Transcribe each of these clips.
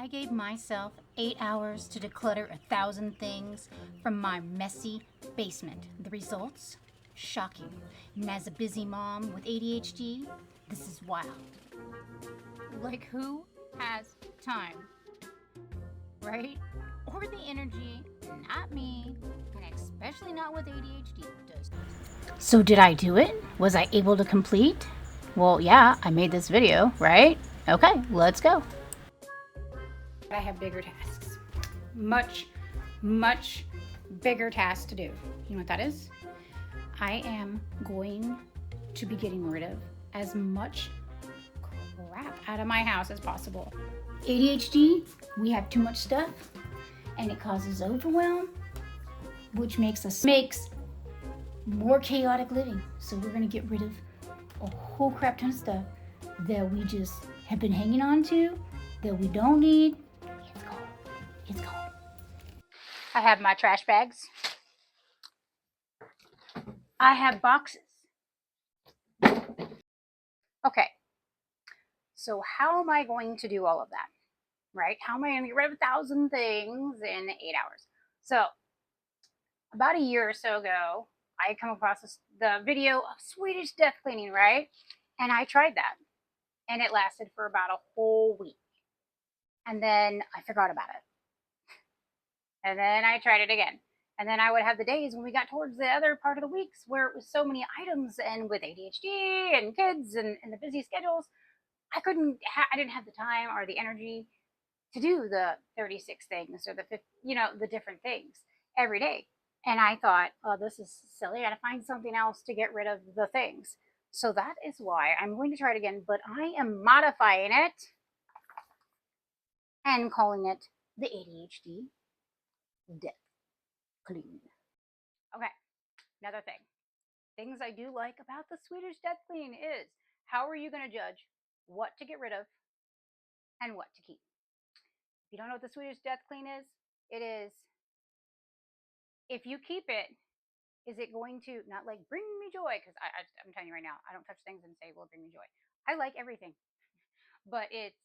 I gave myself 8 hours to declutter 1,000 things from my messy basement. The results? Shocking. And as a busy mom with ADHD, this is wild. Like, who has time? Right? Or the energy? Not me. And especially not with ADHD does. So did I do it? Was I able to complete? Well, yeah, I made this video, right? Okay, let's go. I have bigger tasks. Much bigger tasks to do. You know what that is? I am going to be getting rid of as much crap out of my house as possible. ADHD, we have too much stuff, and it causes overwhelm, which makes more chaotic living. So we're gonna get rid of a whole crap ton of stuff that we just have been hanging on to, that we don't need. It's gone. I have my trash bags. I have boxes. Okay. So how am I going to do all of that? Right? How am I going to get rid of 1,000 things in 8 hours? So about a year or so ago, I come across the video of Swedish death cleaning, right? And I tried that. And it lasted for about a whole week. And then I forgot about it. And then I tried it again. And then I would have the days when we got towards the other part of the weeks where it was so many items, and with ADHD and kids and the busy schedules, I didn't have the time or the energy to do the 36 things or the different things every day. And I thought, oh, this is silly. I gotta find something else to get rid of the things. So that is why I'm going to try it again, but I am modifying it and calling it the ADHD death clean. Okay, another thing. Things I do like about the Swedish death clean is, how are you going to judge what to get rid of and what to keep? If you don't know what the Swedish death clean is, it is, if you keep it, is it going to not like bring me joy? Because I'm telling you right now, I don't touch things and say, will it bring me joy? I like everything. But it's,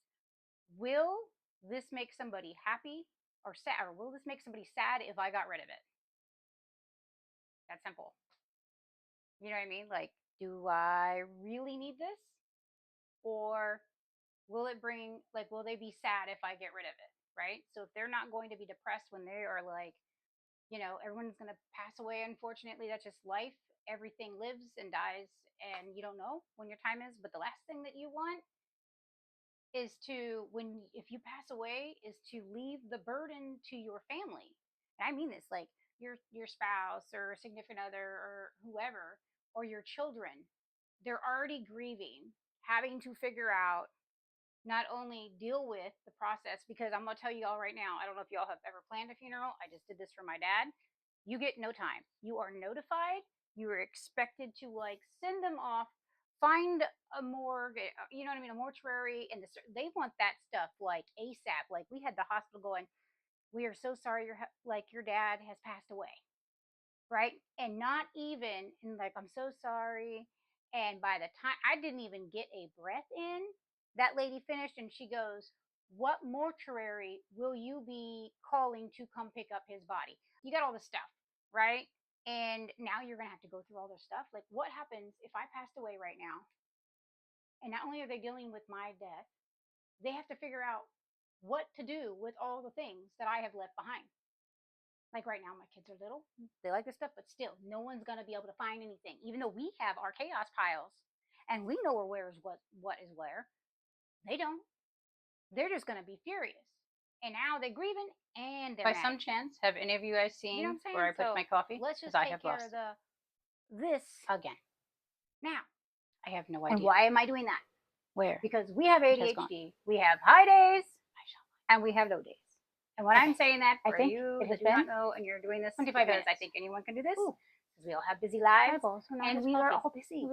will this make somebody happy or sad? Or will this make somebody sad if I got rid of it? That's simple. You know what I mean? Like, do I really need this? Or will it bring, like, will they be sad if I get rid of it? Right? So if they're not going to be depressed when they are like, everyone's going to pass away, unfortunately, that's just life. Everything lives and dies, and you don't know when your time is. But the last thing that you want is if you pass away, is to leave the burden to your family. And I mean this, like your spouse or significant other or whoever, or your children. They're already grieving, having to figure out, not only deal with the process, because I'm gonna tell you all right now, I don't know if y'all have ever planned a funeral. I just did this for my dad. You get no time. You are notified. You are expected to like send them off, find a morgue, you know what I mean, a mortuary, and they want that stuff like ASAP. Like, we had the hospital going, we are so sorry your dad has passed away, right? And not even, and like, I'm so sorry. And by the time I didn't even get a breath in, that lady finished and she goes, what mortuary will you be calling to come pick up his body? You got all the stuff, right? And now you're going to have to go through all their stuff. Like, what happens if I passed away right now? And not only are they dealing with my death, they have to figure out what to do with all the things that I have left behind. Like right now, my kids are little. They like this stuff, but still, no one's going to be able to find anything. Even though we have our chaos piles and we know where is what is where, they don't. They're just going to be furious. And now they're grieving and they're By mad. some chance, have any of you guys seen where I put my coffee? Let's just I take have care lost of this again. now. I have no idea. And why am I doing that? Where? Because we have ADHD. We have high days and we have low days. And when I'm saying that, for you that do not know, and you're doing this 25 minutes. I think anyone can do this, because we all have busy lives, and we are all busy.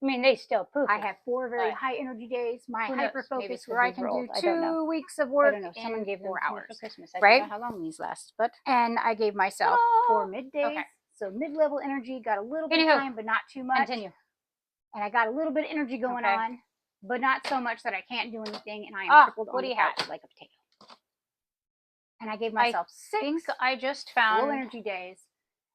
I mean, they still poop. I have 4 very high energy days. My hyper focus, where I can do 2 weeks of work in 4 hours. For Christmas. I right? don't know how long these last, but And I gave myself 4 middays. Okay. So mid-level energy, got a little bit of time, but not too much. Continue. And I got a little bit of energy going on but not so much that I can't do anything and I am crippled on the couch like a potato. And I gave myself 6 I just found low energy days.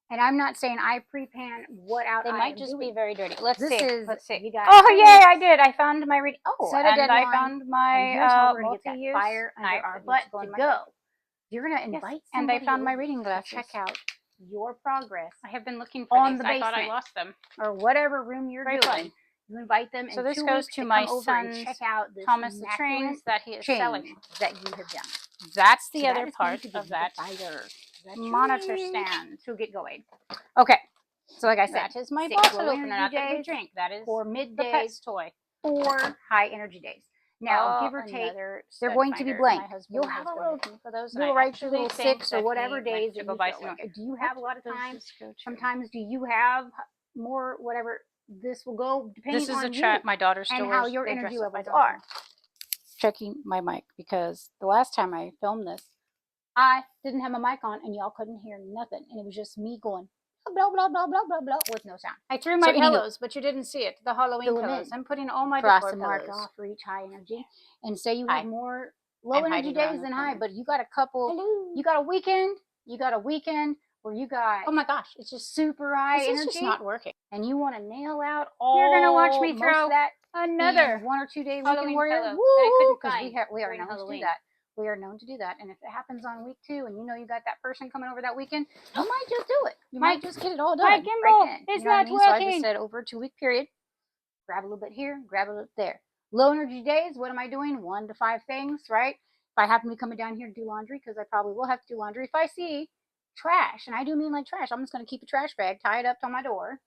And I'm not saying I pre-plan what out they might just be very dirty. Let's see. Let's see. You got oh yay! I did. I found my reading. Oh, set a and deadline, I found my and here's how we're gonna get that multi-use fire under knife our that butt needs go to in my go. car. You're gonna invite and I somebody found my over reading to glasses. check out your progress. I have been looking for on these. the I thought I basement lost them. or whatever room you're Very doing. fun. You invite them, So in this 2 goes weeks to to my come over and son's check out this Thomas the immaculate Trains that he is change selling. that you have done. That's the So other that is going part to give of you that the fire monitor you need stand. to get going. Okay, so like I said, That is my 6 bottle low opener, energy not that we days drink. That is for the middays, pet's toy. 4 high energy days. Now, give or take, they're going to be blank. You'll have a little, you'll write your little 6 or whatever days that you feel like. Do you have a lot of time? Sometimes do you have more, whatever this will go, depending on This is you my daughter still and wears, how your they energy dress up my levels dog are. now. Checking my mic because the last time I filmed this, I didn't have my mic on and y'all couldn't hear nothing. And it was just me going blah, blah, blah, blah, blah, blah, with no sound. I threw my pillows, but you didn't see it. The Halloween pillows. I'm putting all my cross decor and mark pillows. off for each high energy. And say you have more low energy days than high, but you got a couple, you got a weekend where you got, oh my gosh, it's just super high energy. It's just not working. And you want to nail out all, you're going to watch me throw that another 1 or 2 day Halloween weekend warrior. pillow that I couldn't find we are during known Halloween. to do that. We are known to do that. And if it happens on week 2 and you know you got that person coming over that weekend, you might just do it. You might just get it all done. My gimbal right is not working. So I just said over a 2 week period, grab a little bit here, grab a little there. Low energy days, what am I doing? 1 to 5 things, right? If I happen to be coming down here to do laundry, because I probably will have to do laundry, if I see trash, and I do mean like trash, I'm just going to keep a trash bag, tie it up to my door.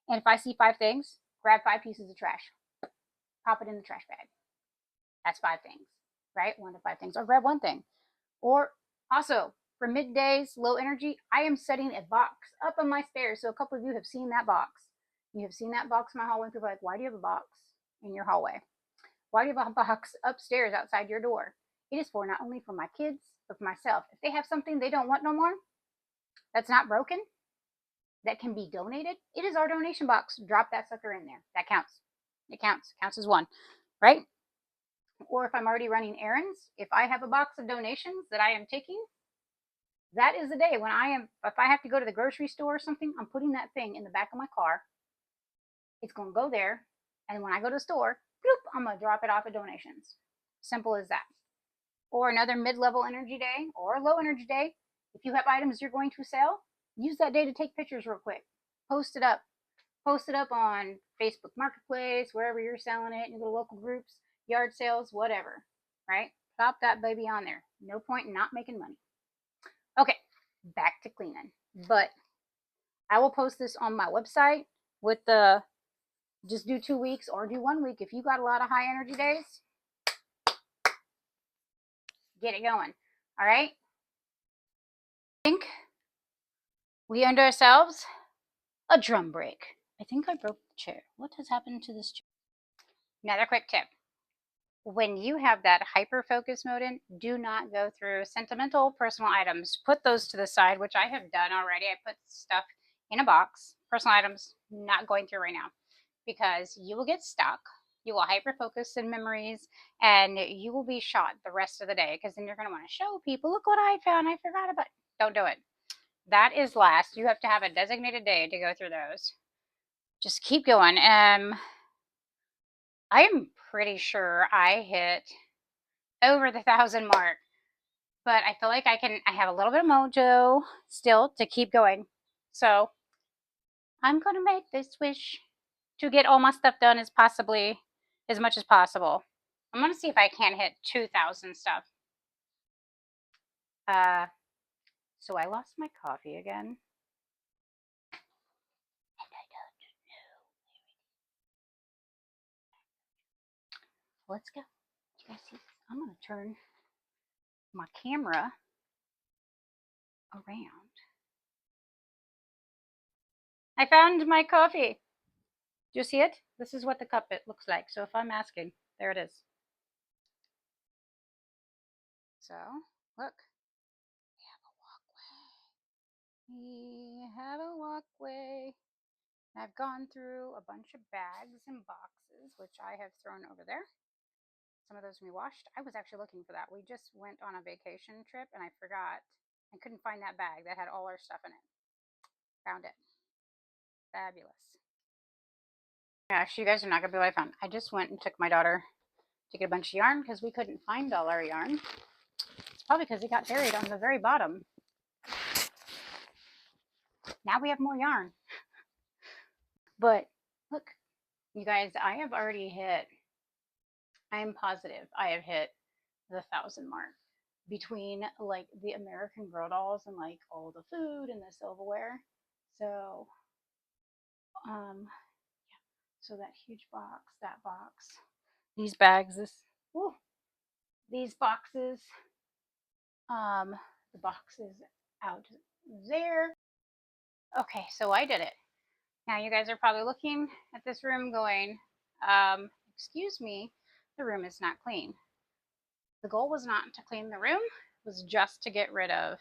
And if I see 5 things, grab 5 pieces of trash, pop it in the trash bag. That's 5 things, right? 1 to 5 things, or grab 1 thing. Or also for middays, low energy, I am setting a box up on my stairs. So a couple of you have seen that box. You have seen that box in my hallway. People are like, why do you have a box in your hallway? Why do you have a box upstairs outside your door? It is for not only for my kids, but for myself. If they have something they don't want no more, that's not broken, that can be donated, it is our donation box. Drop that sucker in there. That counts. It counts. Counts as 1, right? Or if I'm already running errands, if I have a box of donations that I am taking, that is the day when if I have to go to the grocery store or something, I'm putting that thing in the back of my car. It's going to go there. And when I go to the store, bloop, I'm going to drop it off at donations. Simple as that. Or another mid-level energy day or a low energy day. If you have items you're going to sell, use that day to take pictures real quick. Post it up. Post it up on Facebook Marketplace, wherever you're selling it, in your little local groups, yard sales, whatever, right? Plop that baby on there. No point in not making money. Okay, back to cleaning. But I will post this on my website with the just do 2 weeks or do 1 week. If you got a lot of high energy days, get it going. All right? I think we earned ourselves a drum break. I think I broke the chair. What has happened to this chair? Another quick tip. When you have that hyper focus mode in, do not go through sentimental personal items. Put those to the side, which I have done already. I put stuff in a box. Personal items, not going through right now, because you will get stuck. You will hyper focus in memories and you will be shot the rest of the day, because then you're going to want to show people, look what I found. I forgot about it. Don't do it. That is last. You have to have a designated day to go through those. Just keep going. I am pretty sure I hit over the 1,000 mark, but I feel like I have a little bit of mojo still to keep going. So I'm going to make this wish to get all my stuff done as much as possible. I'm going to see if I can hit 2,000 stuff. So I lost my coffee again. And I don't know. Let's go. You guys see this? I'm going to turn my camera around. I found my coffee. Do you see it? This is what the cup looks like. So if I'm asking, there it is. So look, we have a walkway. We have a walkway. I've gone through a bunch of bags and boxes, which I have thrown over there. Some of those we washed. I was actually looking for that. We just went on a vacation trip and I forgot. I couldn't find that bag that had all our stuff in it. Found it. Fabulous. Gosh, you guys are not going to believe what I found. I just went and took my daughter to get a bunch of yarn because we couldn't find all our yarn. It's probably because it got buried on the very bottom. Now we have more yarn. But look, you guys, I have already hit, I am positive I have hit the 1,000 mark between like the American Girl dolls and like all the food and the silverware. So, yeah. So that huge box, that box, these bags, these boxes, the boxes out there. Okay, so I did it. Now you guys are probably looking at this room going, excuse me, the room is not clean. The goal was not to clean the room, it was just to get rid of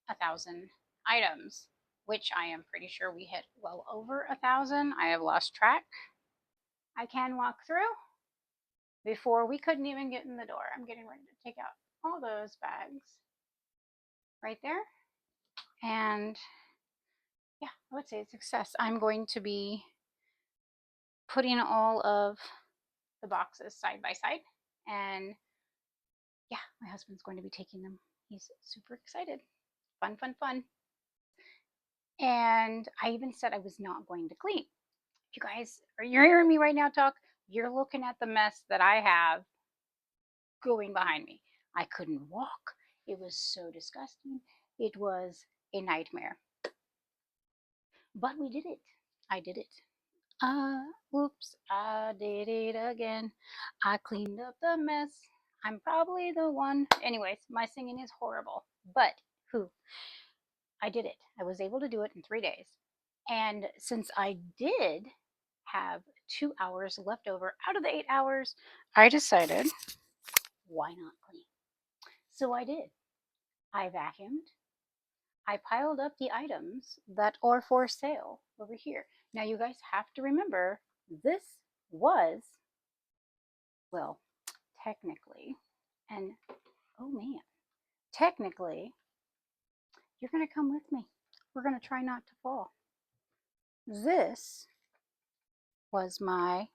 1,000 items, which I am pretty sure we hit well over 1,000. I have lost track. I can walk through. Before we couldn't even get in the door. I'm getting ready to take out all those bags right there. And yeah, I would say it's success. I'm going to be putting all of the boxes side by side. And yeah, my husband's going to be taking them. He's super excited. Fun, fun, fun. And I even said I was not going to clean. You guys, are you hearing me right now talk? You're looking at the mess that I have going behind me. I couldn't walk. It was so disgusting. It was a nightmare. But we did it. I did it. Whoops, I did it again. I cleaned up the mess. I'm probably the one. Anyways, my singing is horrible. But I did it. I was able to do it in 3 days. And since I did have 2 hours left over out of the 8 hours, I decided, why not clean? So I did. I vacuumed. I piled up the items that are for sale over here. Now you guys have to remember, this was, well, technically, and oh man, technically, you're going to come with me. We're going to try not to fall. This was my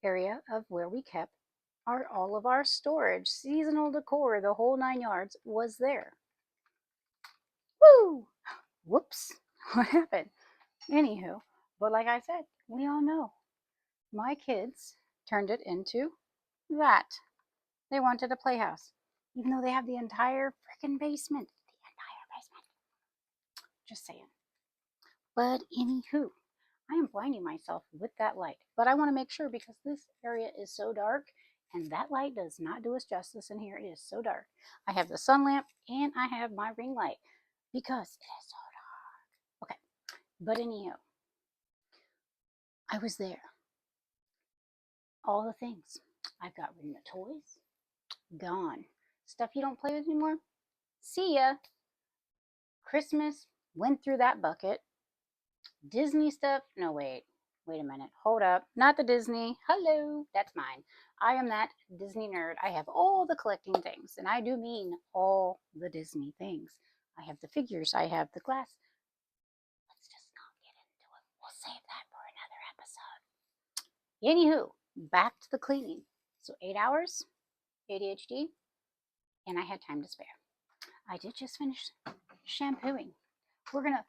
area of where we kept all of our storage, seasonal decor, the whole 9 yards was there. Woo! Whoops, what happened? Anywho, but like I said, we all know my kids turned it into that. They wanted a playhouse, even though they have the entire freaking basement. The entire basement. Just saying. But anywho, I am blinding myself with that light. But I want to make sure because this area is so dark and that light does not do us justice in here. It is so dark. I have the sun lamp and I have my ring light because it is so dark. Okay, but anyhow, I was there. All the things. I've got rid of the toys. Gone. Stuff you don't play with anymore. See ya. Christmas. Went through that bucket. Disney stuff. No, wait a minute. Hold up. Not the Disney. Hello. That's mine. I am that Disney nerd. I have all the collecting things. And I do mean all the Disney things. I have the figures. I have the glass. Let's just not get into it. We'll save that for another episode. Anywho, back to the cleaning. So 8 hours, ADHD, and I had time to spare. I did just finish shampooing. We're gonna,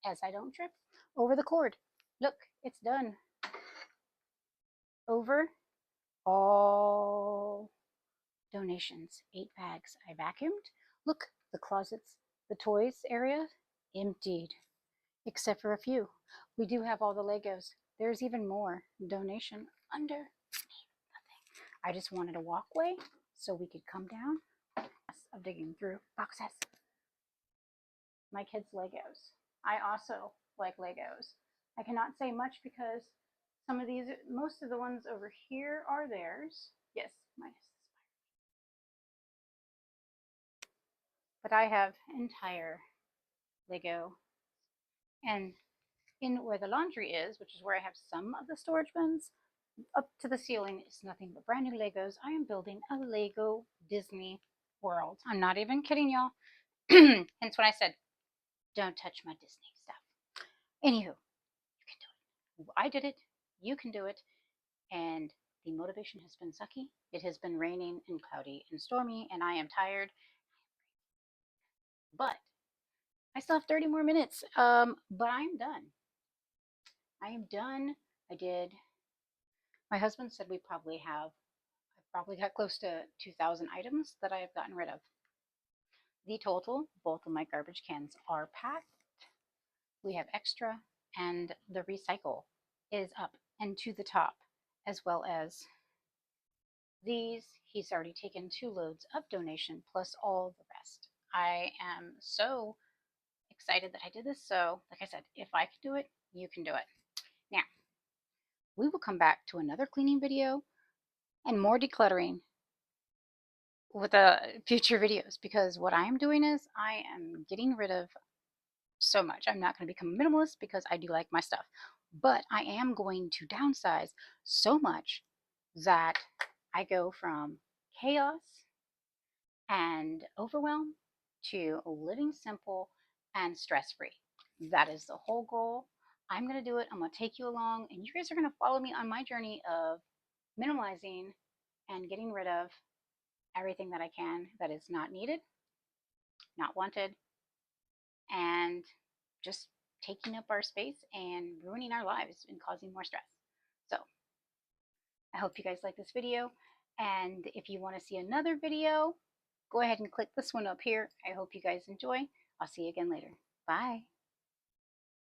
as I don't trip, over the cord. Look, it's done. Over all donations. 8 bags. I vacuumed. Look, the closets, the toys area, emptied. Except for a few. We do have all the Legos. There's even more donation underneath the thing. I just wanted a walkway so we could come down. Of digging through boxes. My kids' Legos. I also like Legos. I cannot say much because some of these, most of the ones over here are theirs. Yes, minus the spider. But I have entire Lego and in where the laundry is, which is where I have some of the storage bins, up to the ceiling is nothing but brand new Legos. I am building a Lego Disney world. I'm not even kidding, y'all. Hence when I said, don't touch my Disney stuff. Anywho, you can do it. I did it. You can do it. And the motivation has been sucky. It has been raining and cloudy and stormy, and I am tired. But I still have 30 more minutes. But I'm done. I am done. I did. My husband said I probably got close to 2,000 items that I have gotten rid of. The total, both of my garbage cans are packed. We have extra, and the recycle is up and to the top, as well as these. He's already taken 2 loads of donation plus all the rest. I am so excited that I did this. So, like I said, if I can do it, you can do it. Now, we will come back to another cleaning video and more decluttering with the future videos, because what I am doing is I am getting rid of so much. I'm not going to become a minimalist because I do like my stuff, but I am going to downsize so much that I go from chaos and overwhelm to living simple and stress-free. That is the whole goal. I'm going to do it. I'm going to take you along, and you guys are going to follow me on my journey of minimalizing and getting rid of everything that I can that is not needed, not wanted, and just taking up our space and ruining our lives and causing more stress. So I hope you guys like this video. And if you want to see another video, go ahead and click this one up here. I hope you guys enjoy. I'll see you again later. Bye.